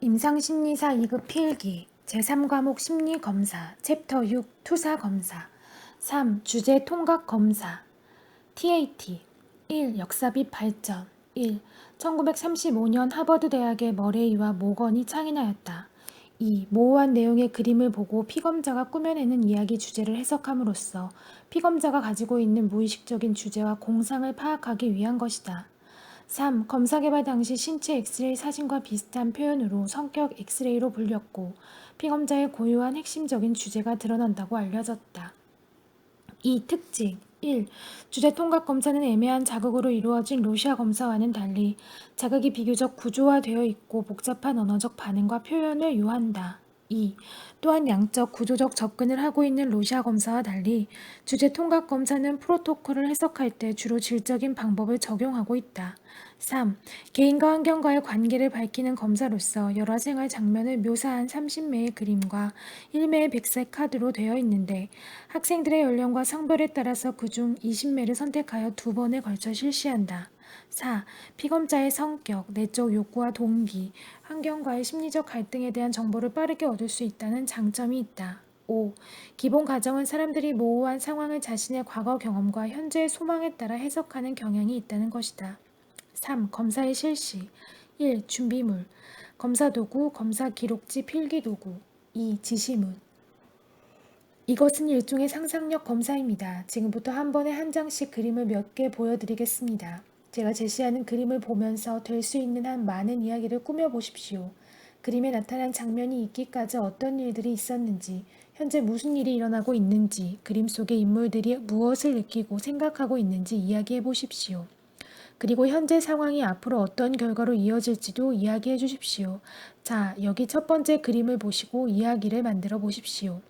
임상심리사 2급 필기 제3과목 심리검사 챕터 6 투사검사 3. 주제 통각검사 TAT 1. 역사 및 발전 1. 1935년 하버드대학의 머레이와 모건이 창인하였다. 2. 모호한 내용의 그림을 보고 피검자가 꾸며내는 이야기 주제를 해석함으로써 피검자가 가지고 있는 무의식적인 주제와 공상을 파악하기 위한 것이다. 3. 검사 개발 당시 신체 엑스레이 사진과 비슷한 표현으로 성격 엑스레이로 불렸고 피검자의 고유한 핵심적인 주제가 드러난다고 알려졌다. 2. 특징 1. 주제 통각 검사는 애매한 자극으로 이루어진 로시아 검사와는 달리 자극이 비교적 구조화되어 있고 복잡한 언어적 반응과 표현을 요한다. 2. 또한 양적 구조적 접근을 하고 있는 로시아 검사와 달리 주제 통각 검사는 프로토콜을 해석할 때 주로 질적인 방법을 적용하고 있다. 3. 개인과 환경과의 관계를 밝히는 검사로서 여러 생활 장면을 묘사한 30매의 그림과 1매의 백색 카드로 되어 있는데 학생들의 연령과 성별에 따라서 그중 20매를 선택하여 2번에 걸쳐 실시한다. 4. 피검자의 성격, 내적 욕구와 동기, 환경과의 심리적 갈등에 대한 정보를 빠르게 얻을 수 있다는 장점이 있다. 5. 기본 가정은 사람들이 모호한 상황을 자신의 과거 경험과 현재의 소망에 따라 해석하는 경향이 있다는 것이다. 3. 검사의 실시 1. 준비물 검사 도구, 검사 기록지, 필기 도구 2. 지시문 이것은 일종의 상상력 검사입니다. 지금부터 한 번에 한 장씩 그림을 몇 개 보여드리겠습니다. 제가 제시하는 그림을 보면서 될 수 있는 한 많은 이야기를 꾸며보십시오. 그림에 나타난 장면이 있기까지 어떤 일들이 있었는지, 현재 무슨 일이 일어나고 있는지, 그림 속의 인물들이 무엇을 느끼고 생각하고 있는지 이야기해 보십시오. 그리고 현재 상황이 앞으로 어떤 결과로 이어질지도 이야기해 주십시오. 자, 여기 첫 번째 그림을 보시고 이야기를 만들어 보십시오.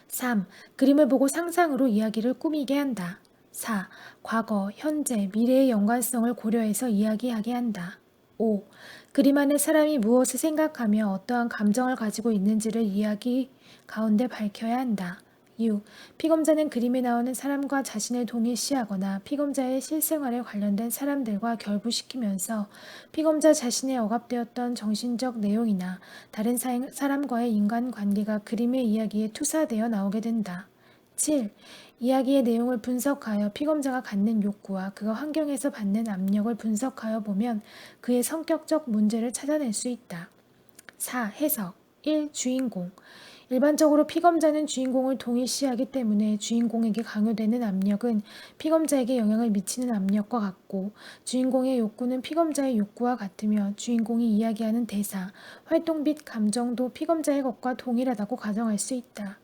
3. 그림을 보고 상상으로 이야기를 꾸미게 한다. 4. 과거, 현재, 미래의 연관성을 고려해서 이야기하게 한다. 5. 그림 안에 사람이 무엇을 생각하며 어떠한 감정을 가지고 있는지를 이야기 가운데 밝혀야 한다. 6. 피검자는 그림에 나오는 사람과 자신을 동일시하거나 피검자의 실생활에 관련된 사람들과 결부시키면서 피검자 자신의 억압되었던 정신적 내용이나 다른 사람과의 인간관계가 그림의 이야기에 투사되어 나오게 된다. 7. 이야기의 내용을 분석하여 피검자가 갖는 욕구와 그가 환경에서 받는 압력을 분석하여 보면 그의 성격적 문제를 찾아낼 수 있다. 4. 해석 1. 주인공 일반적으로 피검자는 주인공을 동일시하기 때문에 주인공에게 강요되는 압력은 피검자에게 영향을 미치는 압력과 같고 주인공의 욕구는 피검자의 욕구와 같으며 주인공이 이야기하는 대사, 활동 및 감정도 피검자의 것과 동일하다고 가정할 수 있다.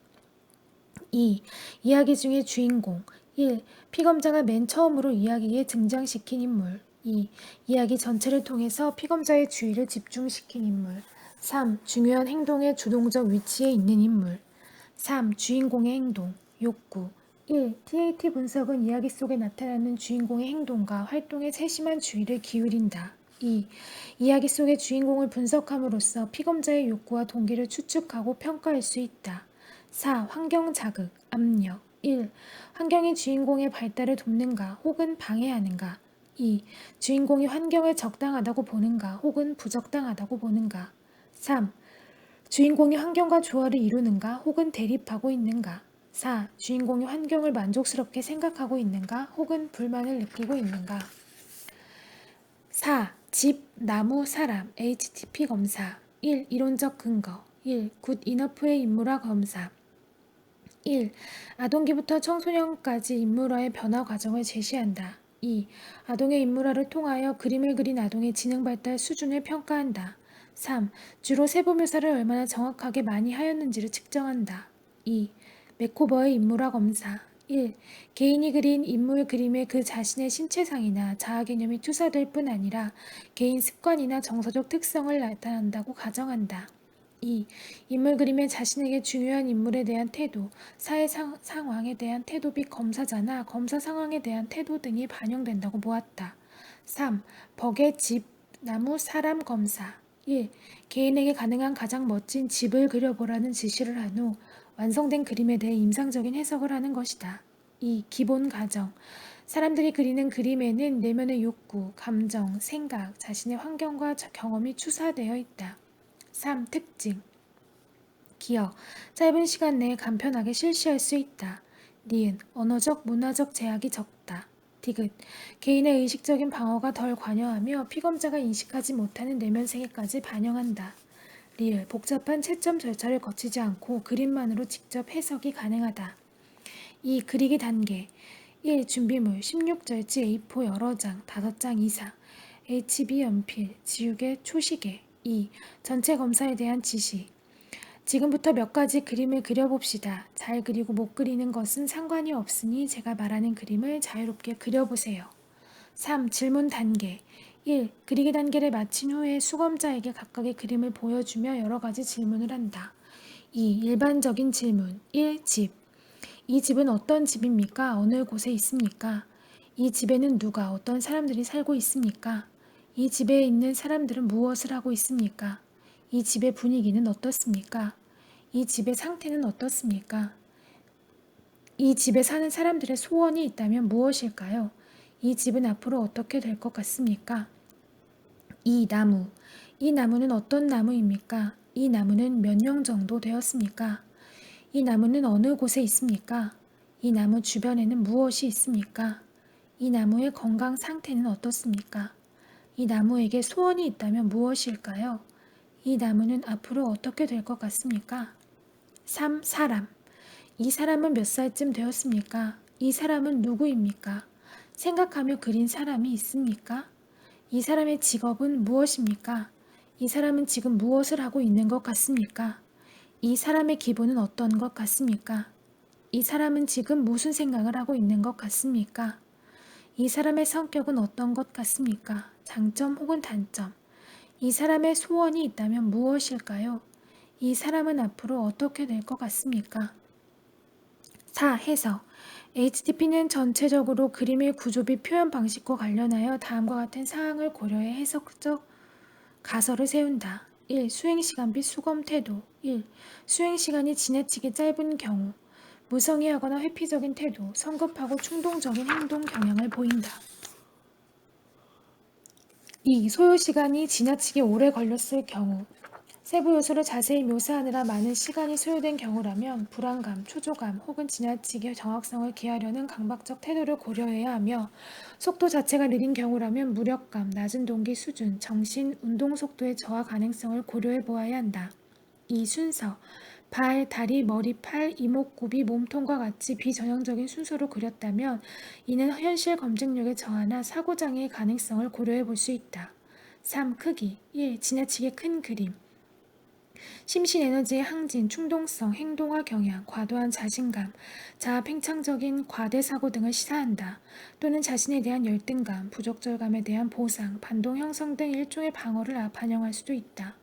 2. 이야기 중의 주인공 1. 피검자가 맨 처음으로 이야기에 등장시킨 인물 2. 이야기 전체를 통해서 피검자의 주의를 집중시킨 인물 3. 중요한 행동의 주동적 위치에 있는 인물 3. 주인공의 행동, 욕구 1. TAT 분석은 이야기 속에 나타나는 주인공의 행동과 활동에 세심한 주의를 기울인다. 2. 이야기 속의 주인공을 분석함으로써 피검자의 욕구와 동기를 추측하고 평가할 수 있다. 4. 환경 자극, 압력 1. 환경이 주인공의 발달을 돕는가 혹은 방해하는가 2. 주인공이 환경을 적당하다고 보는가 혹은 부적당하다고 보는가 3. 주인공이 환경과 조화를 이루는가 혹은 대립하고 있는가 4. 주인공이 환경을 만족스럽게 생각하고 있는가 혹은 불만을 느끼고 있는가 4. 집, 나무, 사람, HTP 검사 1. 이론적 근거 1. 굿 이너프의 인물화 검사 1. 아동기부터 청소년까지 인물화의 변화 과정을 제시한다. 2. 아동의 인물화를 통하여 그림을 그린 아동의 지능 발달 수준을 평가한다. 3. 주로 세부 묘사를 얼마나 정확하게 많이 하였는지를 측정한다. 2. 메코버의 인물화 검사 1. 개인이 그린 인물 그림에 그 자신의 신체상이나 자아개념이 투사될 뿐 아니라 개인 습관이나 정서적 특성을 나타낸다고 가정한다. 2. 인물 그림에 자신에게 중요한 인물에 대한 태도, 사회 상황에 대한 태도 및 검사자나 검사 상황에 대한 태도 등이 반영된다고 보았다. 3. 벅의 집, 나무, 사람 검사 1. 개인에게 가능한 가장 멋진 집을 그려보라는 지시를 한 후 완성된 그림에 대해 임상적인 해석을 하는 것이다. 2. 기본 가정 사람들이 그리는 그림에는 내면의 욕구, 감정, 생각, 자신의 환경과 경험이 추사되어 있다. 3. 특징. 기억. 짧은 시간 내에 간편하게 실시할 수 있다. 니은. 언어적, 문화적 제약이 적다. 디귿. 개인의 의식적인 방어가 덜 관여하며 피검자가 인식하지 못하는 내면 세계까지 반영한다. 리을. 복잡한 채점 절차를 거치지 않고 그림만으로 직접 해석이 가능하다. 2. 그리기 단계. 1. 준비물 16절지 A4 여러 장, 5장 이상, HB 연필, 지우개, 초시계. 2. 전체 검사에 대한 지시. 지금부터 몇 가지 그림을 그려봅시다. 잘 그리고 못 그리는 것은 상관이 없으니 제가 말하는 그림을 자유롭게 그려보세요. 3. 질문 단계. 1. 그리기 단계를 마친 후에 수검자에게 각각의 그림을 보여주며 여러 가지 질문을 한다. 2. 일반적인 질문. 1. 집. 이 집은 어떤 집입니까? 어느 곳에 있습니까? 이 집에는 누가, 어떤 사람들이 살고 있습니까? 이 집에 있는 사람들은 무엇을 하고 있습니까? 이 집의 분위기는 어떻습니까? 이 집의 상태는 어떻습니까? 이 집에 사는 사람들의 소원이 있다면 무엇일까요? 이 집은 앞으로 어떻게 될 것 같습니까? 이 나무. 이 나무는 어떤 나무입니까? 이 나무는 몇 년 정도 되었습니까? 이 나무는 어느 곳에 있습니까? 이 나무 주변에는 무엇이 있습니까? 이 나무의 건강 상태는 어떻습니까? 이 나무에게 소원이 있다면 무엇일까요? 이 나무는 앞으로 어떻게 될 것 같습니까? 3. 사람. 이 사람은 몇 살쯤 되었습니까? 이 사람은 누구입니까? 생각하며 그린 사람이 있습니까? 이 사람의 직업은 무엇입니까? 이 사람은 지금 무엇을 하고 있는 것 같습니까? 이 사람의 기분은 어떤 것 같습니까? 이 사람은 지금 무슨 생각을 하고 있는 것 같습니까? 이 사람의 성격은 어떤 것 같습니까? 장점 혹은 단점. 이 사람의 소원이 있다면 무엇일까요? 이 사람은 앞으로 어떻게 될 것 같습니까? 4. 해석. HTP는 전체적으로 그림의 구조 및 표현 방식과 관련하여 다음과 같은 사항을 고려해 해석적 가설을 세운다. 1. 수행시간 및 수검 태도. 1. 수행시간이 지나치게 짧은 경우, 무성의하거나 회피적인 태도, 성급하고 충동적인 행동 경향을 보인다. 2. 소요시간이 지나치게 오래 걸렸을 경우, 세부 요소를 자세히 묘사하느라 많은 시간이 소요된 경우라면 불안감, 초조감 혹은 지나치게 정확성을 기하려는 강박적 태도를 고려해야 하며, 속도 자체가 느린 경우라면 무력감, 낮은 동기 수준, 정신, 운동 속도의 저하 가능성을 고려해 보아야 한다. 2. 순서. 발, 다리, 머리, 팔, 이목구비, 몸통과 같이 비전형적인 순서로 그렸다면 이는 현실 검증력의 저하나 사고장애의 가능성을 고려해 볼 수 있다. 3. 크기. 1. 지나치게 큰 그림. 심신 에너지의 항진, 충동성, 행동화 경향, 과도한 자신감, 자아 팽창적인 과대 사고 등을 시사한다. 또는 자신에 대한 열등감, 부적절감에 대한 보상, 반동 형성 등 일종의 방어를 반영할 수도 있다.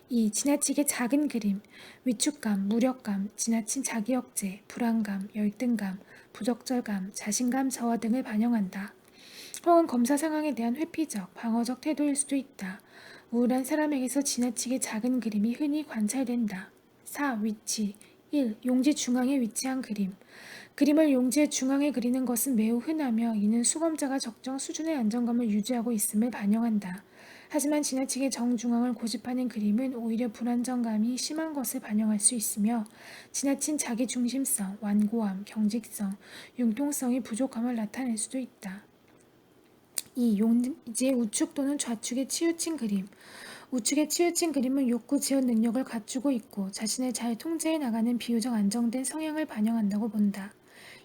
2. 지나치게 작은 그림, 위축감, 무력감, 지나친 자기 억제, 불안감, 열등감, 부적절감, 자신감 저하 등을 반영한다. 혹은 검사 상황에 대한 회피적, 방어적 태도일 수도 있다. 우울한 사람에게서 지나치게 작은 그림이 흔히 관찰된다. 4. 위치. 1. 용지 중앙에 위치한 그림. 그림을 용지의 중앙에 그리는 것은 매우 흔하며 이는 수검자가 적정 수준의 안정감을 유지하고 있음을 반영한다. 하지만 지나치게 정중앙을 고집하는 그림은 오히려 불안정감이 심한 것을 반영할 수 있으며 지나친 자기중심성, 완고함, 경직성, 융통성이 부족함을 나타낼 수도 있다. 2. 용지의 우측 또는 좌측에 치우친 그림. 우측에 치우친 그림은 욕구 지원 능력을 갖추고 있고 자신을 잘 통제해 나가는 비교적 안정된 성향을 반영한다고 본다.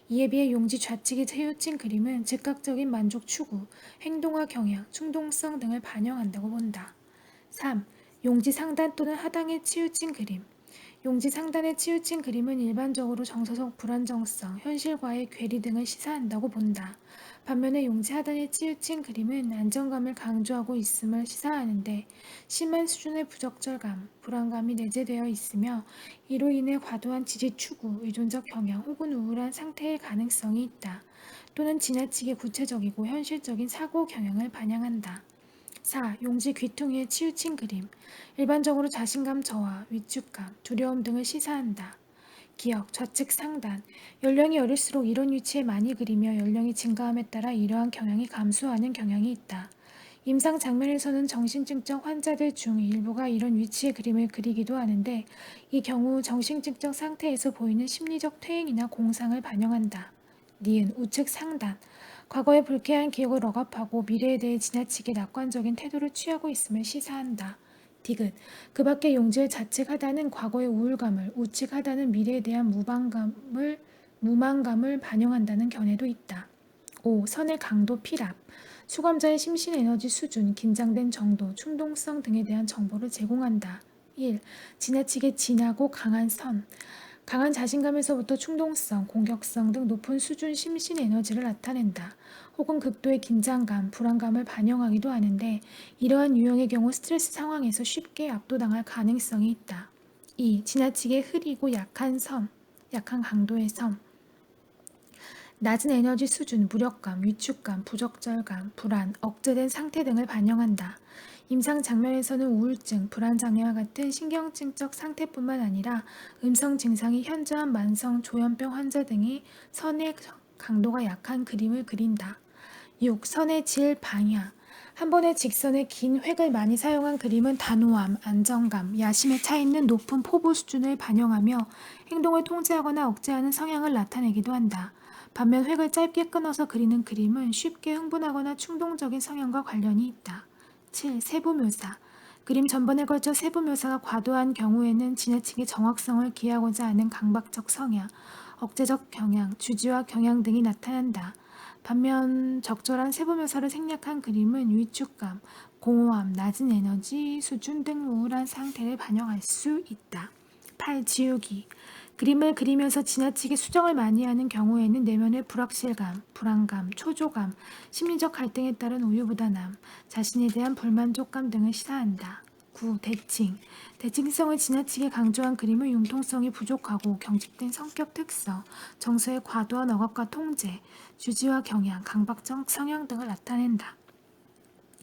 이에 비해 용지 좌측에 치우친 그림은 즉각적인 만족 추구, 행동화 경향, 충동성 등을 반영한다고 본다. 3. 용지 상단 또는 하단에 치우친 그림. 용지 상단에 치우친 그림은 일반적으로 정서적 불안정성, 현실과의 괴리 등을 시사한다고 본다. 반면에 용지 하단에 치우친 그림은 안정감을 강조하고 있음을 시사하는데 심한 수준의 부적절감, 불안감이 내재되어 있으며 이로 인해 과도한 지지 추구, 의존적 경향 혹은 우울한 상태의 가능성이 있다. 또는 지나치게 구체적이고 현실적인 사고 경향을 반영한다. 4. 용지 귀퉁이에 치우친 그림. 일반적으로 자신감 저하, 위축감, 두려움 등을 시사한다. 기억, 좌측 상단. 연령이 어릴수록 이런 위치에 많이 그리며 연령이 증가함에 따라 이러한 경향이 감소하는 경향이 있다. 임상 장면에서는 정신증적 환자들 중 일부가 이런 위치의 그림을 그리기도 하는데 이 경우 정신증적 상태에서 보이는 심리적 퇴행이나 공상을 반영한다. 니은 우측 상단 과거의 불쾌한 기억을 억압하고 미래에 대해 지나치게 낙관적인 태도를 취하고 있음을 시사한다. 디귿 그 밖에 용지의 좌측 하단은 과거의 우울감을 우측 하단은 미래에 대한 무망감을 반영한다는 견해도 있다. 5. 선의 강도 필압 수감자의 심신 에너지 수준, 긴장된 정도, 충동성 등에 대한 정보를 제공한다. 1. 지나치게 진하고 강한 선 강한 자신감에서부터 충동성, 공격성 등 높은 수준 심신 에너지를 나타낸다. 혹은 극도의 긴장감, 불안감을 반영하기도 하는데 이러한 유형의 경우 스트레스 상황에서 쉽게 압도당할 가능성이 있다. 2. 지나치게 흐리고 약한 강도의 섬 낮은 에너지 수준, 무력감, 위축감, 부적절감, 불안, 억제된 상태 등을 반영한다. 임상 장면에서는 우울증, 불안 장애와 같은 신경증적 상태뿐만 아니라 음성 증상이 현저한 만성 조현병 환자 등이 선의 강도가 약한 그림을 그린다. 6. 선의 질 방향 한 번의 직선의 긴 획을 많이 사용한 그림은 단호함, 안정감, 야심에 차 있는 높은 포부 수준을 반영하며 행동을 통제하거나 억제하는 성향을 나타내기도 한다. 반면 획을 짧게 끊어서 그리는 그림은 쉽게 흥분하거나 충동적인 성향과 관련이 있다. 7. 세부 묘사 그림 전반에 걸쳐 세부 묘사가 과도한 경우에는 지나치게 정확성을 기하고자 하는 강박적 성향, 억제적 경향, 주지와 경향 등이 나타난다. 반면 적절한 세부 묘사를 생략한 그림은 위축감, 공허함, 낮은 에너지 수준 등 우울한 상태를 반영할 수 있다. 8. 지우기 그림을 그리면서 지나치게 수정을 많이 하는 경우에는 내면의 불확실감, 불안감, 초조감, 심리적 갈등에 따른 우유부단함, 자신에 대한 불만족감 등을 시사한다. 9. 대칭성을 지나치게 강조한 그림은 융통성이 부족하고 경직된 성격 특성, 정서의 과도한 억압과 통제, 주지와 경향, 강박적 성향 등을 나타낸다.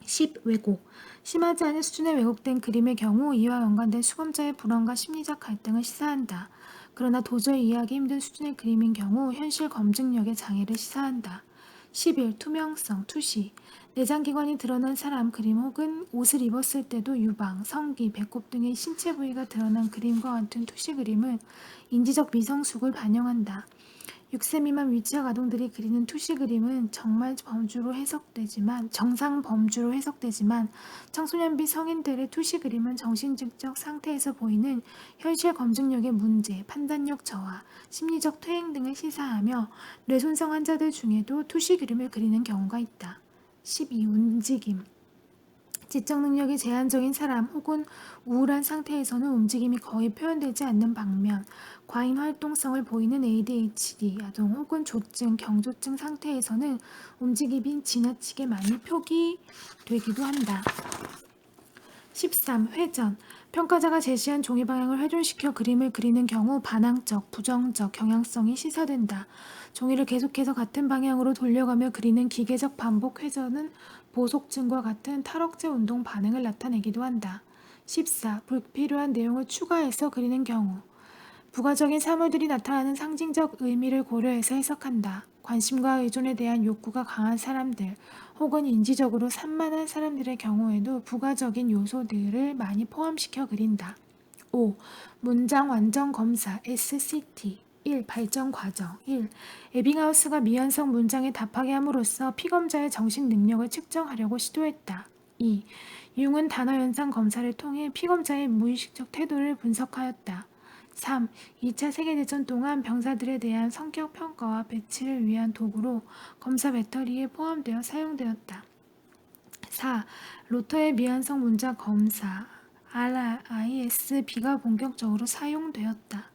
10. 왜곡 심하지 않은 수준의 왜곡된 그림의 경우 이와 연관된 수감자의 불안과 심리적 갈등을 시사한다. 그러나 도저히 이해하기 힘든 수준의 그림인 경우 현실 검증력의 장애를 시사한다. 11. 투명성, 투시 내장기관이 드러난 사람 그림 혹은 옷을 입었을 때도 유방, 성기, 배꼽 등의 신체 부위가 드러난 그림과 같은 투시 그림은 인지적 미성숙을 반영한다. 6세 미만 위치학 아동들이 그리는 투시 그림은 정상 범주로 해석되지만 청소년비 성인들의 투시 그림은 정신증적 상태에서 보이는 현실 검증력의 문제, 판단력 저하, 심리적 퇴행 등을 시사하며 뇌손상 환자들 중에도 투시 그림을 그리는 경우가 있다. 12. 움직임 지적 능력이 제한적인 사람 혹은 우울한 상태에서는 움직임이 거의 표현되지 않는 반면 과잉 활동성을 보이는 ADHD 아동 혹은 조증, 경조증 상태에서는 움직임이 지나치게 많이 표기되기도 한다. 13. 회전 평가자가 제시한 종이 방향을 회전시켜 그림을 그리는 경우 반항적, 부정적 경향성이 시사된다. 종이를 계속해서 같은 방향으로 돌려가며 그리는 기계적 반복 회전은 보속증과 같은 탈억제 운동 반응을 나타내기도 한다. 14. 불필요한 내용을 추가해서 그리는 경우 부가적인 사물들이 나타나는 상징적 의미를 고려해서 해석한다. 관심과 의존에 대한 욕구가 강한 사람들 혹은 인지적으로 산만한 사람들의 경우에도 부가적인 요소들을 많이 포함시켜 그린다. 5. 문장 완전 검사 SCT 1. 발전 과정 1. 에빙하우스가 미완성 문장에 답하게 함으로써 피검자의 정신 능력을 측정하려고 시도했다. 2. 융은 단어 연상 검사를 통해 피검자의 무의식적 태도를 분석하였다. 3. 2차 세계대전 동안 병사들에 대한 성격 평가와 배치를 위한 도구로 검사 배터리에 포함되어 사용되었다. 4. 로터의 미완성 문장 검사 RISB가 본격적으로 사용되었다.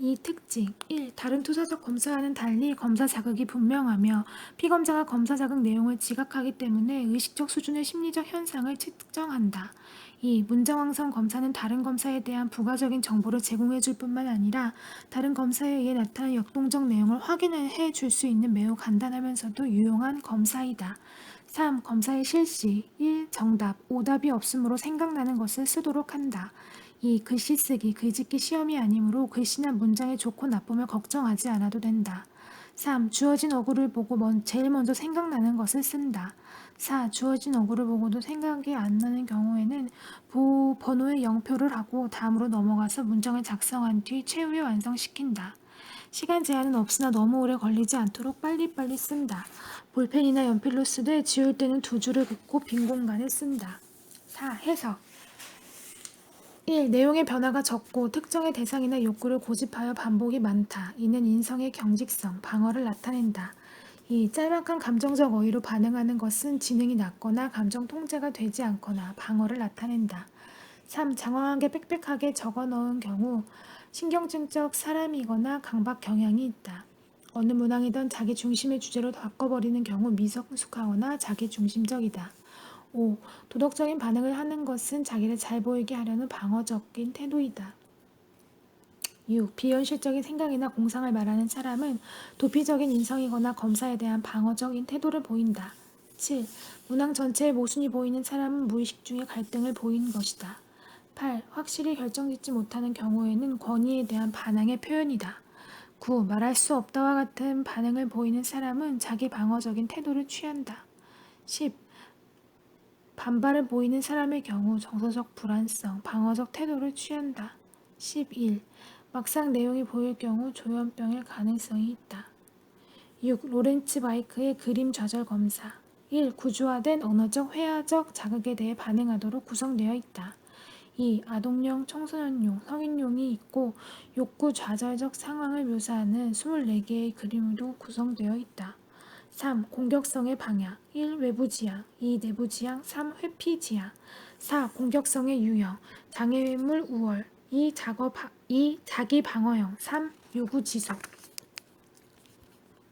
이 특징 1. 다른 투사적 검사와는 달리 검사 자극이 분명하며 피검자가 검사 자극 내용을 지각하기 때문에 의식적 수준의 심리적 현상을 측정한다. 2. 문장왕성 검사는 다른 검사에 대한 부가적인 정보를 제공해 줄 뿐만 아니라 다른 검사에 의해 나타난 역동적 내용을 확인해 줄 수 있는 매우 간단하면서도 유용한 검사이다. 3. 검사의 실시 1. 정답, 오답이 없으므로 생각나는 것을 쓰도록 한다. 2. 글씨 쓰기, 글짓기 시험이 아니므로 글씨나 문장의 좋고 나쁨을 걱정하지 않아도 된다. 3. 주어진 어구를 보고 제일 먼저 생각나는 것을 쓴다. 4. 주어진 어구를 보고도 생각이 안 나는 경우에는 번호에 0표를 하고 다음으로 넘어가서 문장을 작성한 뒤 최후에 완성시킨다. 시간 제한은 없으나 너무 오래 걸리지 않도록 빨리빨리 쓴다. 볼펜이나 연필로 쓰되 지울 때는 두 줄을 긋고 빈 공간에 쓴다. 4. 해석 1. 내용의 변화가 적고 특정의 대상이나 욕구를 고집하여 반복이 많다. 이는 인성의 경직성, 방어를 나타낸다. 2. 짤막한 감정적 어휘로 반응하는 것은 지능이 낮거나 감정 통제가 되지 않거나 방어를 나타낸다. 3. 장황하게 빽빽하게 적어 넣은 경우 신경증적 사람이거나 강박 경향이 있다. 어느 문항이든 자기 중심의 주제로 바꿔버리는 경우 미성숙하거나 자기중심적이다. 5. 도덕적인 반응을 하는 것은 자기를 잘 보이게 하려는 방어적인 태도이다. 6. 비현실적인 생각이나 공상을 말하는 사람은 도피적인 인성이거나 검사에 대한 방어적인 태도를 보인다. 7. 문항 전체에 모순이 보이는 사람은 무의식 중에 갈등을 보이는 것이다. 8. 확실히 결정짓지 못하는 경우에는 권위에 대한 반항의 표현이다. 9. 말할 수 없다와 같은 반응을 보이는 사람은 자기 방어적인 태도를 취한다. 10. 반발을 보이는 사람의 경우 정서적 불안성, 방어적 태도를 취한다. 11. 막상 내용이 보일 경우 조현병일 가능성이 있다. 6. 로렌츠 바이크의 그림 좌절 검사 1. 구조화된 언어적, 회화적 자극에 대해 반응하도록 구성되어 있다. 2. 아동용, 청소년용, 성인용이 있고 욕구 좌절적 상황을 묘사하는 24개의 그림으로 구성되어 있다. 3. 공격성의 방향 1. 외부 지향 2. 내부 지향 3. 회피 지향 4. 공격성의 유형 장애물 우월 2. 자기 방어형 3. 요구 지속